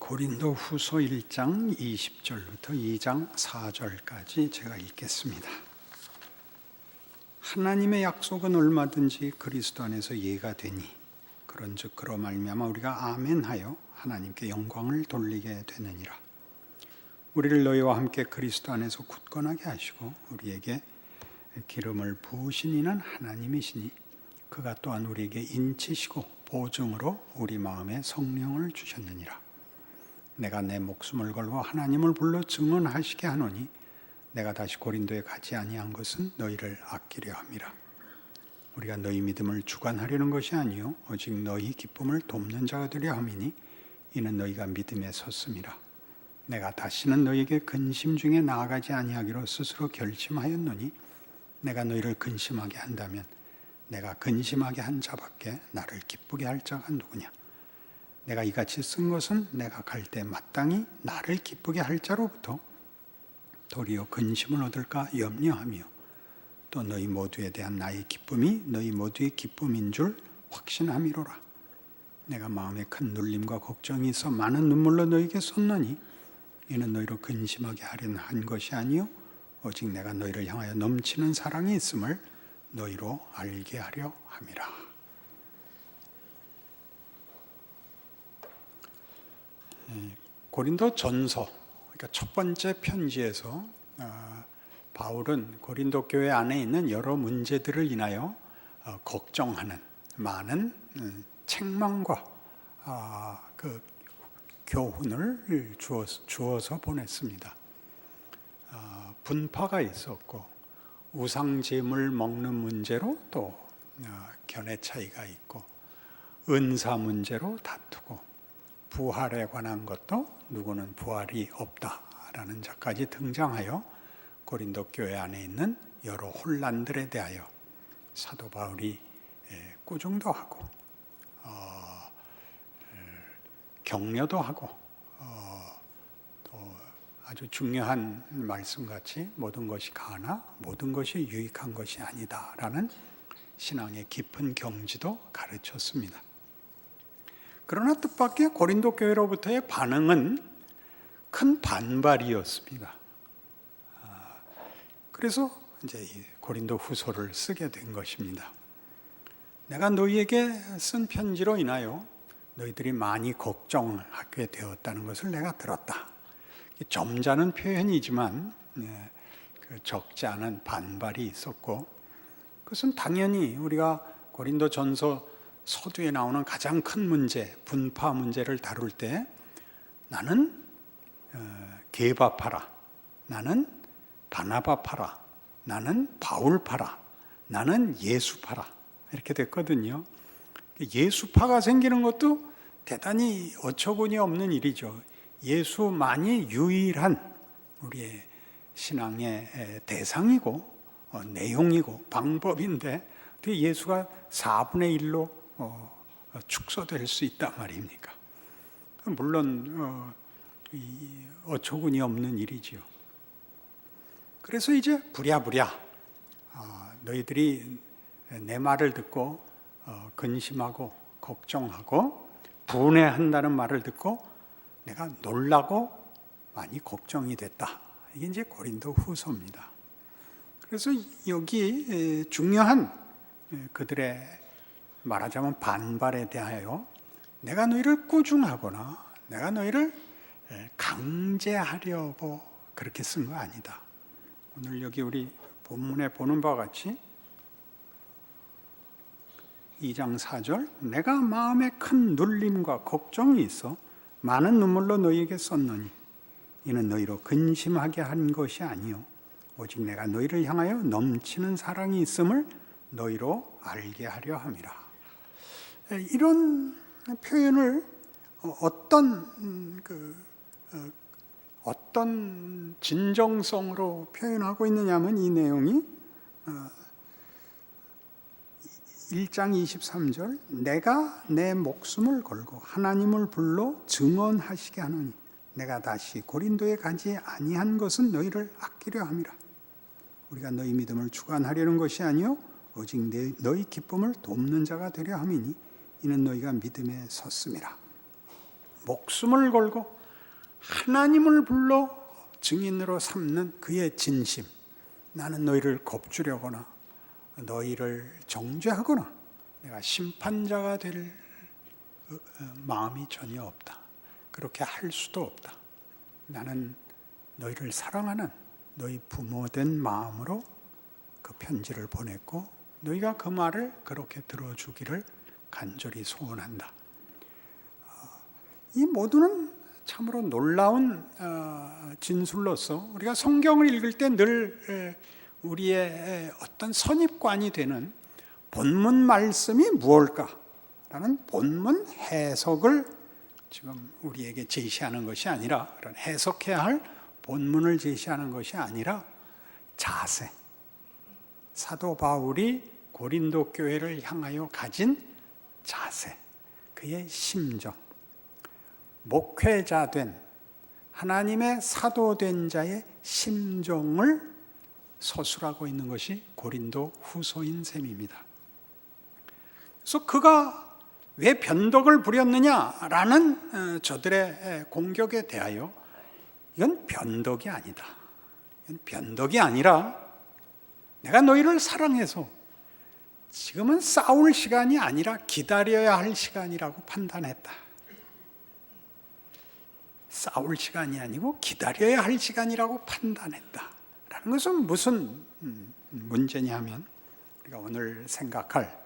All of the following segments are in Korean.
고린도 후서 1장 20절부터 2장 4절까지 제가 읽겠습니다. 하나님의 약속은 얼마든지 그리스도 안에서 예가 되니 그런즉 그로 말미암아 우리가 아멘하여 하나님께 영광을 돌리게 되느니라. 우리를 너희와 함께 그리스도 안에서 굳건하게 하시고 우리에게 기름을 부으신 이는 하나님이시니 그가 또한 우리에게 인치시고 보증으로 우리 마음에 성령을 주셨느니라. 내가 내 목숨을 걸고 하나님을 불러 증언하시게 하노니 내가 다시 고린도에 가지 아니한 것은 너희를 아끼려 함이라. 우리가 너희 믿음을 주관하려는 것이 아니요 오직 너희 기쁨을 돕는 자가 되려 함이니 이는 너희가 믿음에 섰음이라. 내가 다시는 너희에게 근심 중에 나아가지 아니하기로 스스로 결심하였노니 내가 너희를 근심하게 한다면 내가 근심하게 한 자밖에 나를 기쁘게 할 자가 누구냐. 내가 이같이 쓴 것은 내가 갈 때 마땅히 나를 기쁘게 할 자로부터 도리어 근심을 얻을까 염려하며 또 너희 모두에 대한 나의 기쁨이 너희 모두의 기쁨인 줄 확신함이로라. 내가 마음에 큰 눌림과 걱정이 있어 많은 눈물로 너희에게 쏟노니 이는 너희로 근심하게 하려는 한 것이 아니요 오직 내가 너희를 향하여 넘치는 사랑이 있음을 너희로 알게 하려 함이라. 고린도 전서, 그러니까 첫 번째 편지에서 바울은 고린도 교회 안에 있는 여러 문제들을 인하여 걱정하는 많은 책망과 그 교훈을 주어서 보냈습니다. 분파가 있었고 우상제물 먹는 문제로 또 견해 차이가 있고 은사 문제로 다투고 부활에 관한 것도 누구는 부활이 없다라는 자까지 등장하여 고린도 교회 안에 있는 여러 혼란들에 대하여 사도 바울이 꾸중도 하고 격려도 하고 또 아주 중요한 말씀같이 모든 것이 가나 모든 것이 유익한 것이 아니다라는 신앙의 깊은 경지도 가르쳤습니다. 그러나 뜻밖의 고린도 교회로부터의 반응은 큰 반발이었습니다. 그래서 이제 이 고린도 후서를 쓰게 된 것입니다. 내가 너희에게 쓴 편지로 인하여 너희들이 많이 걱정하게 되었다는 것을 내가 들었다. 점잖은 표현이지만 적지 않은 반발이 있었고 그것은 당연히 우리가 고린도 전서 서두에 나오는 가장 큰 문제, 분파 문제를 다룰 때 나는 게바파라, 나는 바나바파라, 나는 바울파라, 나는 예수파라 이렇게 됐거든요. 예수파가 생기는 것도 대단히 어처구니 없는 일이죠. 예수만이 유일한 우리의 신앙의 대상이고 내용이고 방법인데 어떻게 예수가 4분의 1로 축소될 수 있단 말입니까? 물론 어처구니 없는 일이지요. 그래서 이제 부랴부랴 너희들이 내 말을 듣고 근심하고 걱정하고 분해한다는 말을 듣고 내가 놀라고 많이 걱정이 됐다. 이게 이제 고린도 후서입니다. 그래서 여기 중요한 그들의 말하자면 반발에 대하여 내가 너희를 꾸중하거나 내가 너희를 강제하려고 그렇게 쓴 거 아니다. 오늘 여기 우리 본문에 보는 바와 같이 2장 4절 내가 마음에 큰 눌림과 걱정이 있어 많은 눈물로 너희에게 썼노니 이는 너희로 근심하게 한 것이 아니요 오직 내가 너희를 향하여 넘치는 사랑이 있음을 너희로 알게 하려 함이라. 이런 표현을 어떤 진정성으로 표현하고 있느냐면 이 내용이 1장 23절 내가 내 목숨을 걸고 하나님을 불러 증언하시게 하노니 내가 다시 고린도에 가지 아니한 것은 너희를 아끼려 함이라. 우리가 너희 믿음을 주관하려는 것이 아니요 오직 너희 기쁨을 돕는 자가 되려 함이니 이는 너희가 믿음에 섰음이라. 목숨을 걸고 하나님을 불러 증인으로 삼는 그의 진심, 나는 너희를 겁주려거나 너희를 정죄하거나 내가 심판자가 될 마음이 전혀 없다. 그렇게 할 수도 없다. 나는 너희를 사랑하는 너희 부모된 마음으로 그 편지를 보냈고 너희가 그 말을 그렇게 들어주기를 간절히 소원한다. 이 모두는 참으로 놀라운 진술로서 우리가 성경을 읽을 때 늘 우리의 어떤 선입관이 되는 본문 말씀이 무엇일까라는 본문 해석을 지금 우리에게 제시하는 것이 아니라, 그런 해석해야 할 본문을 제시하는 것이 아니라 자세, 사도 바울이 고린도 교회를 향하여 가진 자세, 그의 심정, 목회자 된 하나님의 사도된 자의 심정을 서술하고 있는 것이 고린도 후서인 셈입니다. 그래서 그가 왜 변덕을 부렸느냐라는 저들의 공격에 대하여 이건 변덕이 아니다. 이건 변덕이 아니라 내가 너희를 사랑해서 지금은 싸울 시간이 아니라 기다려야 할 시간이라고 판단했다. 싸울 시간이 아니고 기다려야 할 시간이라고 판단했다. 라는 것은 무슨 문제냐 하면 우리가 오늘 생각할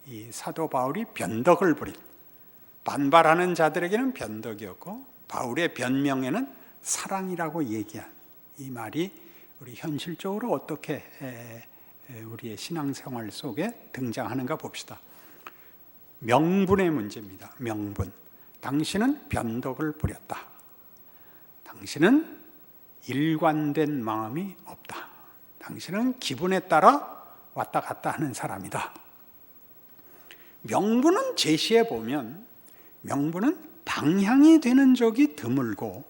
이 사도 바울이 변덕을 부린, 반발하는 자들에게는 변덕이었고 바울의 변명에는 사랑이라고 얘기한 이 말이 우리 현실적으로 어떻게 우리의 신앙생활 속에 등장하는가 봅시다. 명분의 문제입니다. 명분. 당신은 변덕을 부렸다. 당신은 일관된 마음이 없다. 당신은 기분에 따라 왔다 갔다 하는 사람이다. 명분은 제시해 보면 명분은 방향이 되는 적이 드물고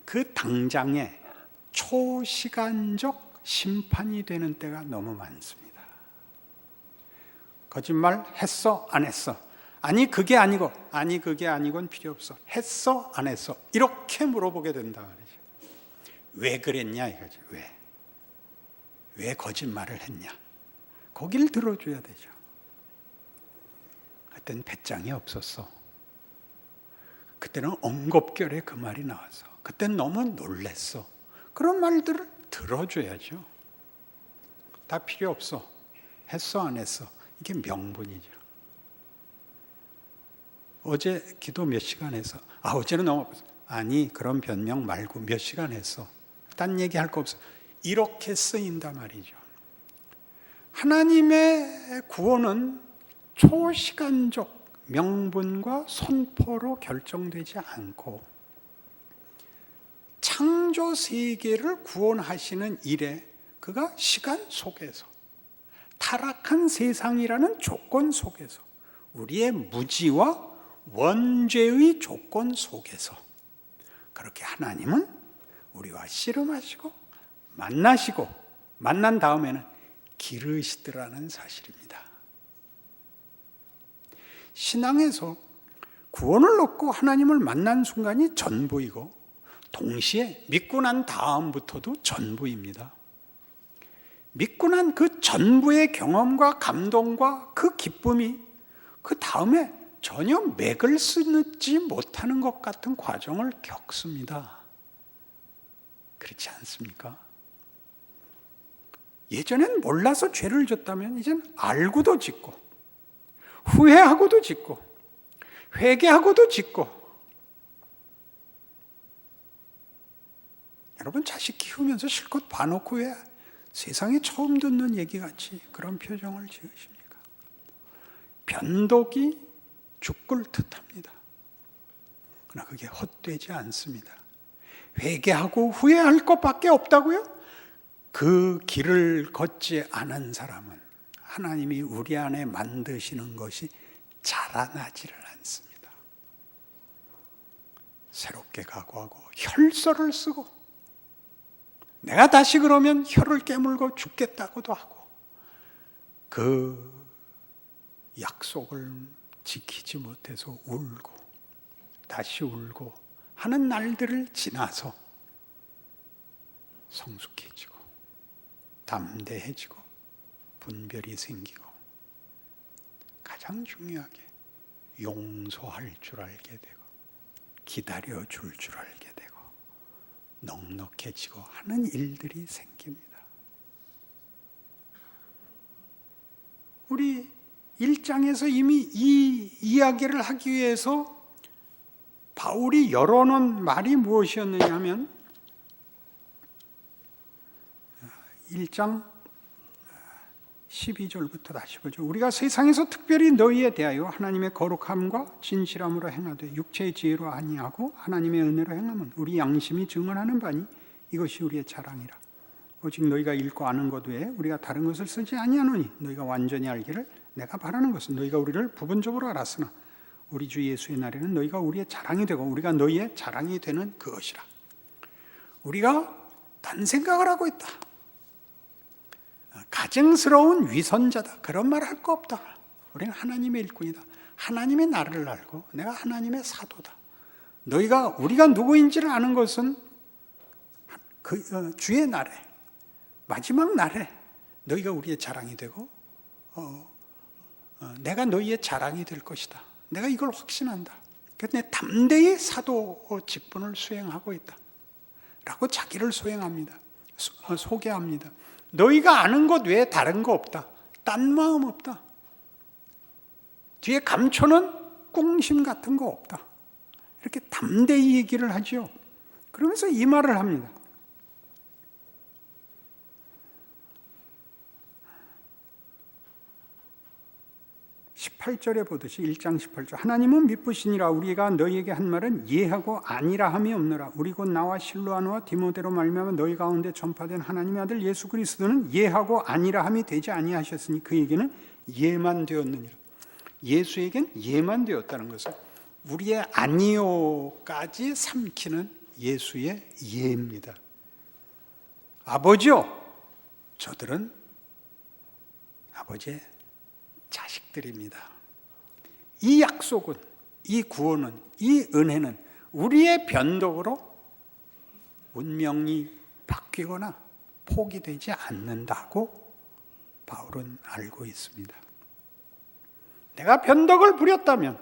그 당장에 초시간적 심판이 되는 때가 너무 많습니다. 거짓말 했어? 안 했어? 아니 그게 아니고, 아니 그게 아니고는 필요 없어. 했어? 안 했어? 이렇게 물어보게 된다 말이죠. 왜 그랬냐 이거죠. 왜 거짓말을 했냐? 거기를 들어줘야 되죠. 그때는 배짱이 없었어. 그때는 엉겁결에 그 말이 나와서 그때는 너무 놀랬어. 그런 말들을 들어줘야죠. 다 필요 없어. 했어 안 했어? 이게 명분이죠. 어제 기도 몇 시간 했어? 어제는 너무 없어. 아니 그런 변명 말고 몇 시간 했어? 딴 얘기할 거 없어. 이렇게 쓰인단 말이죠. 하나님의 구원은 초시간적 명분과 선포로 결정되지 않고 창조 세계를 구원하시는 일에 그가 시간 속에서 타락한 세상이라는 조건 속에서 우리의 무지와 원죄의 조건 속에서 그렇게 하나님은 우리와 씨름하시고 만나시고 만난 다음에는 기르시더라는 사실입니다. 신앙에서 구원을 얻고 하나님을 만난 순간이 전부이고 동시에 믿고 난 다음부터도 전부입니다. 믿고 난 그 전부의 경험과 감동과 그 기쁨이 그 다음에 전혀 맥을 쓰지 못하는 것 같은 과정을 겪습니다. 그렇지 않습니까? 예전엔 몰라서 죄를 졌다면 이젠 알고도 짓고 후회하고도 짓고 회개하고도 짓고. 여러분 자식 키우면서 실컷 봐놓고 왜 세상에 처음 듣는 얘기같이 그런 표정을 지으십니까? 변덕이 죽을 듯합니다. 그러나 그게 헛되지 않습니다. 회개하고 후회할 것밖에 없다고요? 그 길을 걷지 않은 사람은 하나님이 우리 안에 만드시는 것이 자라나지를 않습니다. 새롭게 각오하고 혈서를 쓰고 내가 다시 그러면 혀를 깨물고 죽겠다고도 하고 그 약속을 지키지 못해서 울고 다시 울고 하는 날들을 지나서 성숙해지고 담대해지고 분별이 생기고 가장 중요하게 용서할 줄 알게 되고 기다려줄 줄 알게 되고 넉넉해지고 하는 일들이 생깁니다. 우리 1장에서 이미 이 이야기를 하기 위해서 바울이 열어놓은 말이 무엇이었느냐 하면 1장 12절부터 다시 보죠. 우리가 세상에서 특별히 너희에 대하여 하나님의 거룩함과 진실함으로 행하되 육체의 지혜로 아니하고 하나님의 은혜로 행하면 우리 양심이 증언하는 바니 이것이 우리의 자랑이라. 오직 너희가 읽고 아는 것 외에 우리가 다른 것을 쓰지 아니하노니 너희가 완전히 알기를 내가 바라는 것은 너희가 우리를 부분적으로 알았으나 우리 주 예수의 날에는 너희가 우리의 자랑이 되고 우리가 너희의 자랑이 되는 그것이라. 우리가 딴 생각을 하고 있다. 가증스러운 위선자다. 그런 말 할 거 없다. 우리는 하나님의 일꾼이다. 하나님의 나를 알고 내가 하나님의 사도다. 우리가 누구인지를 아는 것은 주의 날에 마지막 날에 너희가 우리의 자랑이 되고 내가 너희의 자랑이 될 것이다. 내가 이걸 확신한다. 그래서 내 담대히 사도 직분을 수행하고 있다 라고 자기를 소개합니다. 너희가 아는 것 외에 다른 거 없다. 딴 마음 없다. 뒤에 감춰는 꿍심 같은 거 없다. 이렇게 담대히 얘기를 하죠. 그러면서 이 말을 합니다. 18절에 보듯이 1장 18절 하나님은 미쁘시니라. 우리가 너희에게 한 말은 예하고 아니라 함이 없노라. 우리 곧 나와 실로아노와 디모데로 말미암아 너희 가운데 전파된 하나님의 아들 예수 그리스도는 예하고 아니라 함이 되지 아니하셨으니 그에게는 예만 되었느니라. 예수에겐 예만 되었다는 것은 우리의 아니요까지 삼키는 예수의 예입니다. 아버지요, 저들은 아버지의 자식들입니다. 이 약속은, 이 구원은, 이 은혜는 우리의 변덕으로 운명이 바뀌거나 포기되지 않는다고 바울은 알고 있습니다. 내가 변덕을 부렸다면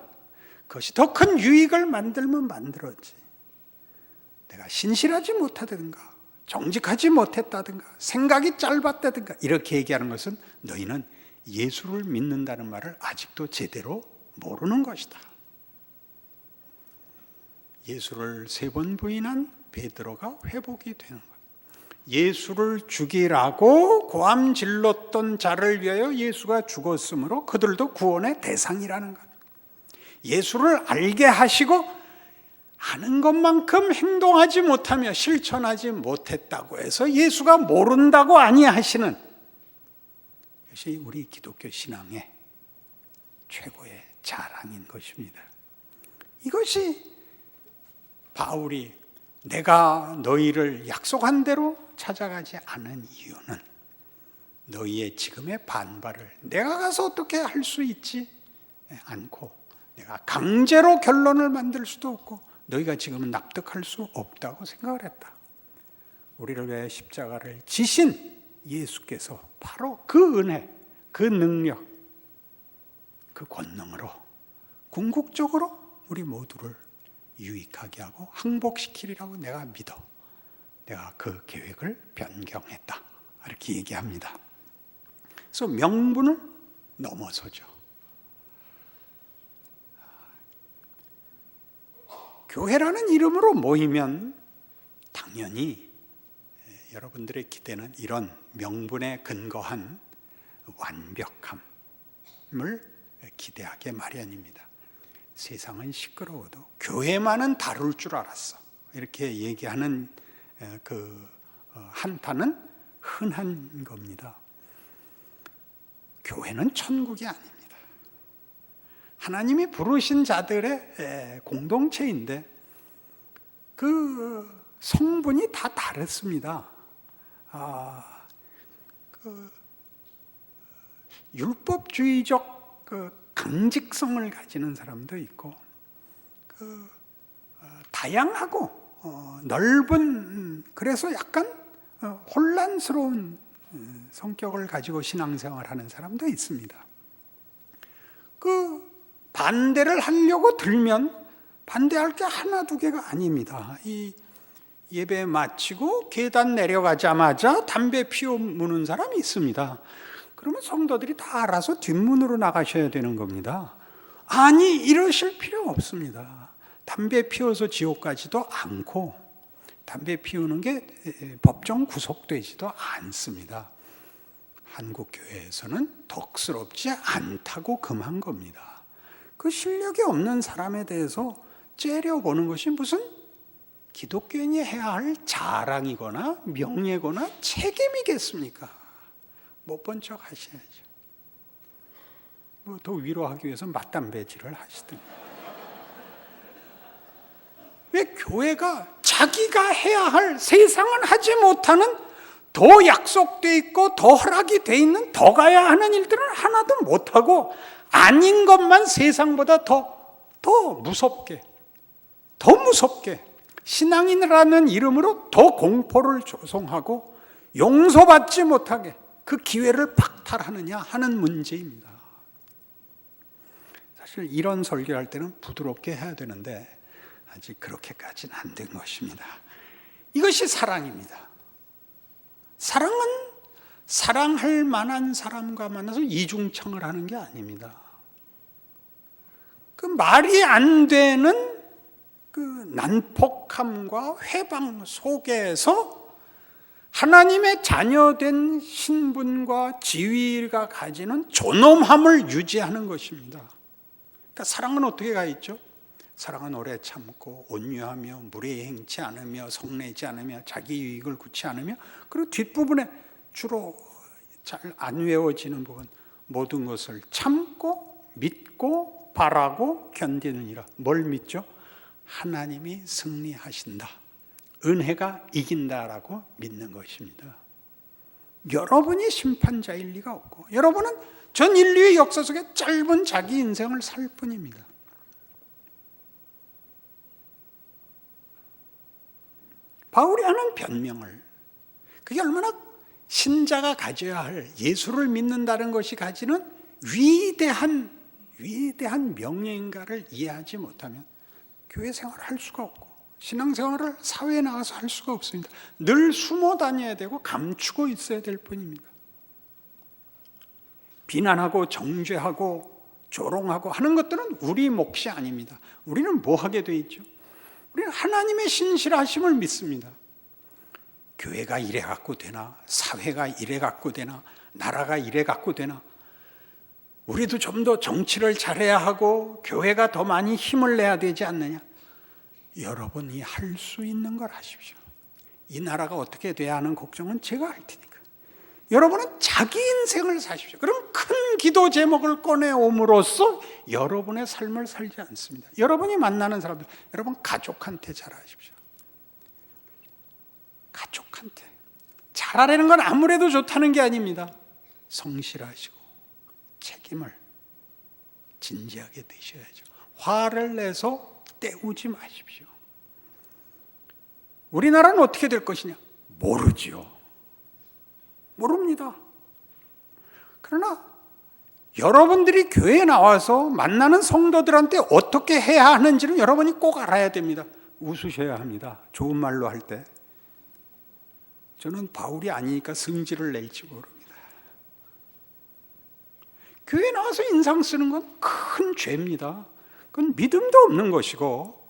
그것이 더 큰 유익을 만들면 만들었지. 내가 신실하지 못하든가 정직하지 못했다든가 생각이 짧았다든가 이렇게 얘기하는 것은 너희는 예수를 믿는다는 말을 아직도 제대로 모르는 것이다. 예수를 3번 부인한 베드로가 회복이 되는 것. 예수를 죽이라고 고함 질렀던 자를 위하여 예수가 죽었으므로 그들도 구원의 대상이라는 것. 예수를 알게 하시고 아는 것만큼 행동하지 못하며 실천하지 못했다고 해서 예수가 모른다고 아니하시는 이것이 우리 기독교 신앙의 최고의 자랑인 것입니다. 이것이 바울이 내가 너희를 약속한 대로 찾아가지 않은 이유는 너희의 지금의 반발을 내가 가서 어떻게 할 수 있지 않고 내가 강제로 결론을 만들 수도 없고 너희가 지금은 납득할 수 없다고 생각을 했다. 우리를 위해 십자가를 지신 예수께서 바로 그 은혜, 그 능력, 그 권능으로 궁극적으로 우리 모두를 유익하게 하고 항복시키리라고 내가 믿어. 내가 그 계획을 변경했다. 이렇게 얘기합니다. 그래서 명분을 넘어서죠. 교회라는 이름으로 모이면 당연히 여러분들의 기대는 이런 명분에 근거한 완벽함을 기대하게 마련입니다. 세상은 시끄러워도 교회만은 다룰 줄 알았어. 이렇게 얘기하는 그 한탄은 흔한 겁니다. 교회는 천국이 아닙니다. 하나님이 부르신 자들의 공동체인데 그 성분이 다 다릅니다. 율법주의적 강직성을 가지는 사람도 있고 다양하고 넓은, 그래서 약간 혼란스러운 성격을 가지고 신앙생활하는 사람도 있습니다. 그 반대를 하려고 들면 반대할 게 하나 두 개가 아닙니다. 이 예배 마치고 계단 내려가자마자 담배 피우는 사람이 있습니다. 그러면 성도들이 다 알아서 뒷문으로 나가셔야 되는 겁니다. 아니, 이러실 필요 없습니다. 담배 피워서 지옥 가지도 않고 담배 피우는 게 법정 구속되지도 않습니다. 한국 교회에서는 덕스럽지 않다고 금한 겁니다. 그 실력이 없는 사람에 대해서 째려보는 것이 무슨 기독교인이 해야 할 자랑이거나 명예거나 책임이겠습니까? 못 본 척 하셔야죠. 뭐 더 위로하기 위해서 맞담배질을 하시든가. 왜 교회가 자기가 해야 할, 세상은 하지 못하는, 더 약속돼 있고 더 허락이 돼 있는, 더 가야 하는 일들은 하나도 못하고 아닌 것만 세상보다 더 무섭게, 더 무섭게 신앙인이라는 이름으로 더 공포를 조성하고 용서받지 못하게 그 기회를 박탈하느냐 하는 문제입니다. 사실 이런 설교할 때는 부드럽게 해야 되는데 아직 그렇게까지는 안 된 것입니다. 이것이 사랑입니다. 사랑은 사랑할 만한 사람과 만나서 이중창을 하는 게 아닙니다. 그 말이 안 되는 그 난폭함과 회방 속에서 하나님의 자녀된 신분과 지위가 가지는 존엄함을 유지하는 것입니다. 그러니까 사랑은 어떻게 가 있죠? 사랑은 오래 참고 온유하며 무례히 행치 않으며 성내지 않으며 자기 유익을 구치 않으며, 그리고 뒷부분에 주로 잘 안 외워지는 부분, 모든 것을 참고 믿고 바라고 견디느니라. 뭘 믿죠? 하나님이 승리하신다, 은혜가 이긴다라고 믿는 것입니다. 여러분이 심판자일 리가 없고 여러분은 전 인류의 역사 속에 짧은 자기 인생을 살 뿐입니다. 바울이 하는 변명을, 그게 얼마나 신자가 가져야 할, 예수를 믿는다는 것이 가지는 위대한 명예인가를 이해하지 못하면 교회 생활을 할 수가 없고 신앙생활을 사회에 나가서 할 수가 없습니다. 늘 숨어 다녀야 되고 감추고 있어야 될 뿐입니다. 비난하고 정죄하고 조롱하고 하는 것들은 우리 몫이 아닙니다. 우리는 뭐 하게 돼 있죠? 우리는 하나님의 신실하심을 믿습니다. 교회가 이래 갖고 되나? 사회가 이래 갖고 되나? 나라가 이래 갖고 되나? 우리도 좀 더 정치를 잘해야 하고 교회가 더 많이 힘을 내야 되지 않느냐? 여러분이 할 수 있는 걸 하십시오. 이 나라가 어떻게 돼야 하는 걱정은 제가 할 테니까. 여러분은 자기 인생을 사십시오. 그럼 큰 기도 제목을 꺼내옴으로써 여러분의 삶을 살지 않습니다. 여러분이 만나는 사람들, 여러분 가족한테 잘하십시오. 가족한테 잘하려는 건 아무래도 좋다는 게 아닙니다. 성실하시고 책임을 진지하게 되셔야죠. 화를 내서 때우지 마십시오. 우리나라는 어떻게 될 것이냐? 모르지요. 모릅니다. 그러나 여러분들이 교회에 나와서 만나는 성도들한테 어떻게 해야 하는지는 여러분이 꼭 알아야 됩니다. 웃으셔야 합니다. 좋은 말로 할 때. 저는 바울이 아니니까 성질을 낼지 모릅니다. 교회에 나와서 인상 쓰는 건 큰 죄입니다. 그건 믿음도 없는 것이고,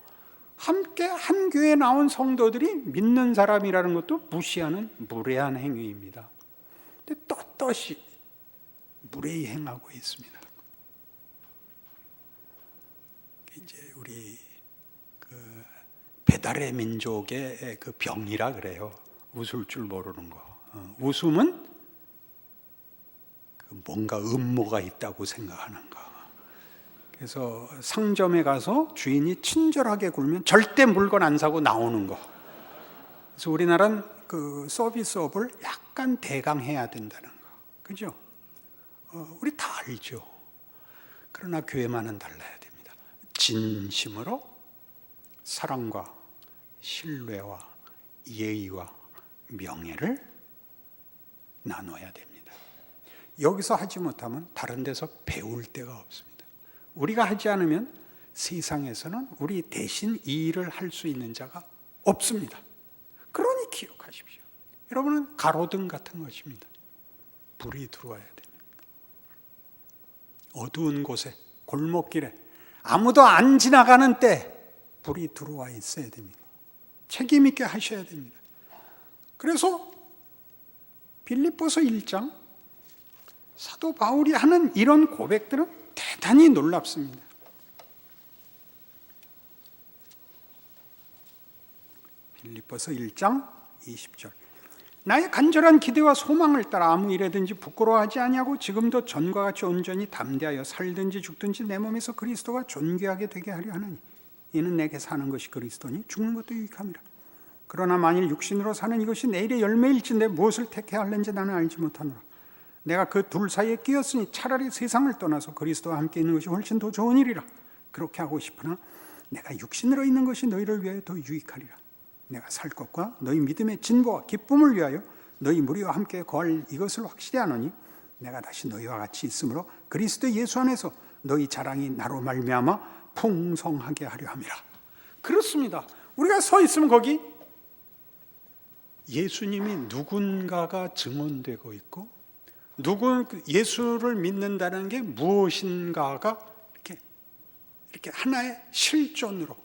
함께 한 교회에 나온 성도들이 믿는 사람이라는 것도 무시하는 무례한 행위입니다. 근데 떳떳이 무례히 행하고 있습니다. 이제 우리 그 배달의 민족의 그 병이라 그래요. 웃을 줄 모르는 거. 웃음은 뭔가 음모가 있다고 생각하는 거. 그래서 상점에 가서 주인이 친절하게 굴면 절대 물건 안 사고 나오는 거. 그래서 우리나라는 그 서비스업을 약간 대강해야 된다는 거. 그죠? 우리 다 알죠. 그러나 교회만은 달라야 됩니다. 진심으로 사랑과 신뢰와 예의와 명예를 나눠야 됩니다. 여기서 하지 못하면 다른 데서 배울 데가 없습니다. 우리가 하지 않으면 세상에서는 우리 대신 이 일을 할 수 있는 자가 없습니다. 그러니 기억하십시오. 여러분은 가로등 같은 것입니다. 불이 들어와야 됩니다. 어두운 곳에, 골목길에, 아무도 안 지나가는 때 불이 들어와 있어야 됩니다. 책임 있게 하셔야 됩니다. 그래서 빌립보서 1장 사도 바울이 하는 이런 고백들은 대단히 놀랍습니다. 빌립보서 1장 20절. 나의 간절한 기대와 소망을 따라 아무 일에든지 부끄러워하지 아니하고 지금도 전과 같이 온전히 담대하여 살든지 죽든지 내 몸에서 그리스도가 존귀하게 되게 하려 하느니 이는 내게 사는 것이 그리스도니 죽는 것도 유익함이라. 그러나 만일 육신으로 사는 이것이 내일의 열매일진데 무엇을 택해야 할는지 나는 알지 못하노라. 내가 그 둘 사이에 끼었으니 차라리 세상을 떠나서 그리스도와 함께 있는 것이 훨씬 더 좋은 일이라. 그렇게 하고 싶으나 내가 육신으로 있는 것이 너희를 위하여 더 유익하리라. 내가 살 것과 너희 믿음의 진보와 기쁨을 위하여 너희 무리와 함께 거할 이것을 확실히 아노니 내가 다시 너희와 같이 있으므로 그리스도 예수 안에서 너희 자랑이 나로 말미암아 풍성하게 하려 함이라. 그렇습니다. 우리가 서 있으면 거기 예수님이 누군가가 증언되고 있고 예수를 믿는다는 게 무엇인가가 이렇게 하나의 실존으로,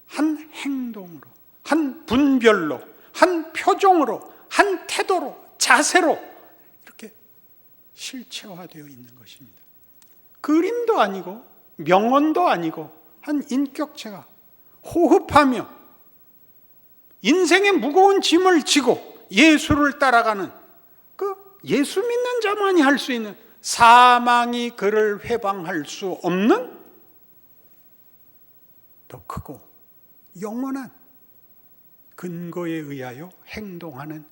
한 행동으로, 한 분별로, 한 표정으로, 한 태도로, 자세로 이렇게 실체화되어 있는 것입니다. 그림도 아니고 명언도 아니고 한 인격체가 호흡하며 인생의 무거운 짐을 지고 예수를 따라가는 그 예수 믿는 자만이 할 수 있는, 사망이 그를 회방할 수 없는 더 크고 영원한 근거에 의하여 행동하는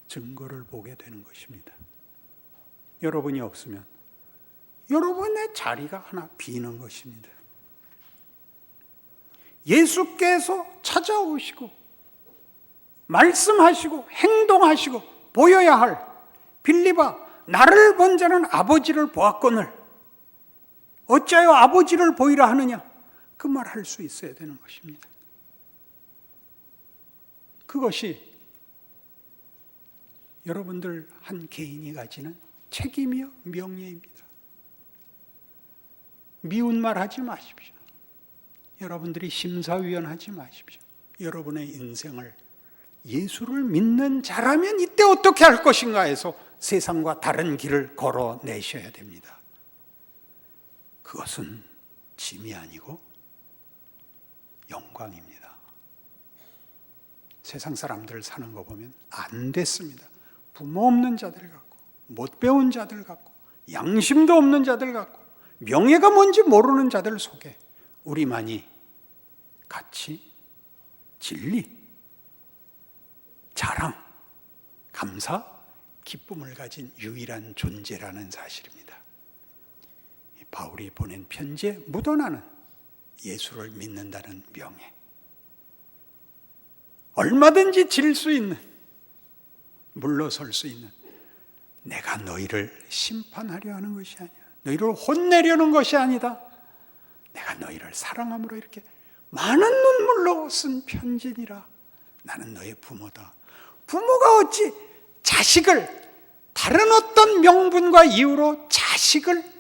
증거를 보게 되는 것입니다. 여러분이 없으면 여러분의 자리가 하나 비는 것입니다. 예수께서 찾아오시고 말씀하시고 행동하시고 보여야 할, 빌립아 나를 본 자는 아버지를 보았거늘 어찌하여 아버지를 보이라 하느냐, 그 말 할 수 있어야 되는 것입니다. 그것이 여러분들 한 개인이 가지는 책임이요 명예입니다. 미운 말 하지 마십시오. 여러분들이 심사위원 하지 마십시오. 여러분의 인생을 예수를 믿는 자라면 이때 어떻게 할 것인가 해서 세상과 다른 길을 걸어내셔야 됩니다. 그것은 짐이 아니고 영광입니다. 세상 사람들 사는 거 보면 안 됐습니다. 부모 없는 자들 같고 못 배운 자들 같고 양심도 없는 자들 같고 명예가 뭔지 모르는 자들 속에 우리만이 가치, 진리, 자랑, 감사, 기쁨을 가진 유일한 존재라는 사실입니다. 바울이 보낸 편지에 묻어나는 예수를 믿는다는 명예, 얼마든지 질 수 있는, 물러설 수 있는, 내가 너희를 심판하려 하는 것이 아니야, 너희를 혼내려는 것이 아니다, 내가 너희를 사랑함으로 이렇게 많은 눈물로 쓴 편지니라. 나는 너의 부모다. 부모가 어찌 자식을, 다른 어떤 명분과 이유로 자식을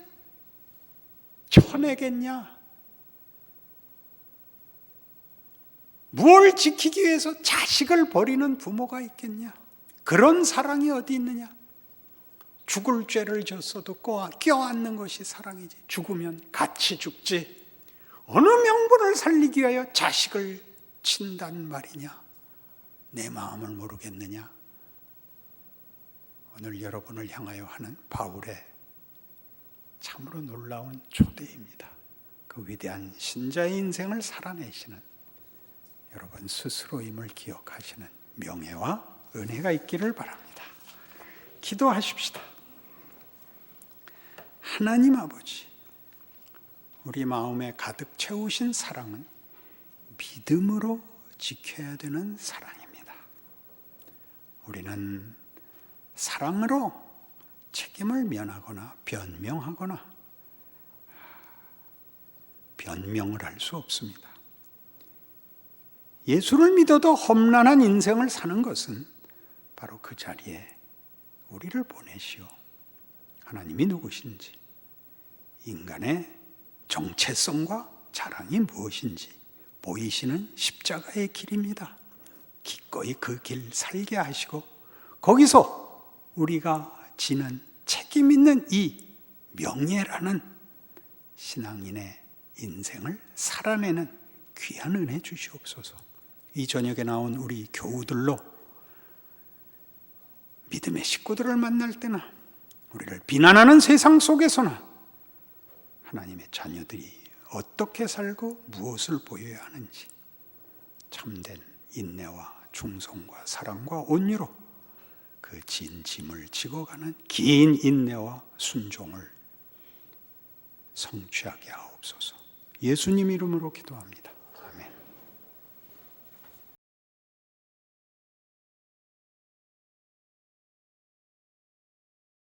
쳐내겠냐? 무엇을 지키기 위해서 자식을 버리는 부모가 있겠냐? 그런 사랑이 어디 있느냐? 죽을 죄를 졌어도 껴안는 것이 사랑이지. 죽으면 같이 죽지. 어느 명분을 살리기 위하여 자식을 친단 말이냐? 내 마음을 모르겠느냐? 오늘 여러분을 향하여 하는 바울의 참으로 놀라운 초대입니다. 그 위대한 신자의 인생을 살아내시는 여러분 스스로임을 기억하시는 명예와 은혜가 있기를 바랍니다. 기도하십시다. 하나님 아버지, 우리 마음에 가득 채우신 사랑은 믿음으로 지켜야 되는 사랑입니다. 우리는 사랑으로 책임을 면하거나 변명하거나 변명을 할 수 없습니다. 예수를 믿어도 험난한 인생을 사는 것은 바로 그 자리에 우리를 보내시오. 하나님이 누구신지, 인간의 정체성과 자랑이 무엇인지 보이시는 십자가의 길입니다. 기꺼이 그 길 살게 하시고 거기서 우리가 지는 책임 있는 이 명예라는 신앙인의 인생을 살아내는 귀한 은혜 주시옵소서. 이 저녁에 나온 우리 교우들로 믿음의 식구들을 만날 때나 우리를 비난하는 세상 속에서나 하나님의 자녀들이 어떻게 살고 무엇을 보여야 하는지 참된 인내와 충성과 사랑과 온유로 그 진 짐을 지고 가는 긴 인내와 순종을 성취하게 하옵소서. 예수님 이름으로 기도합니다.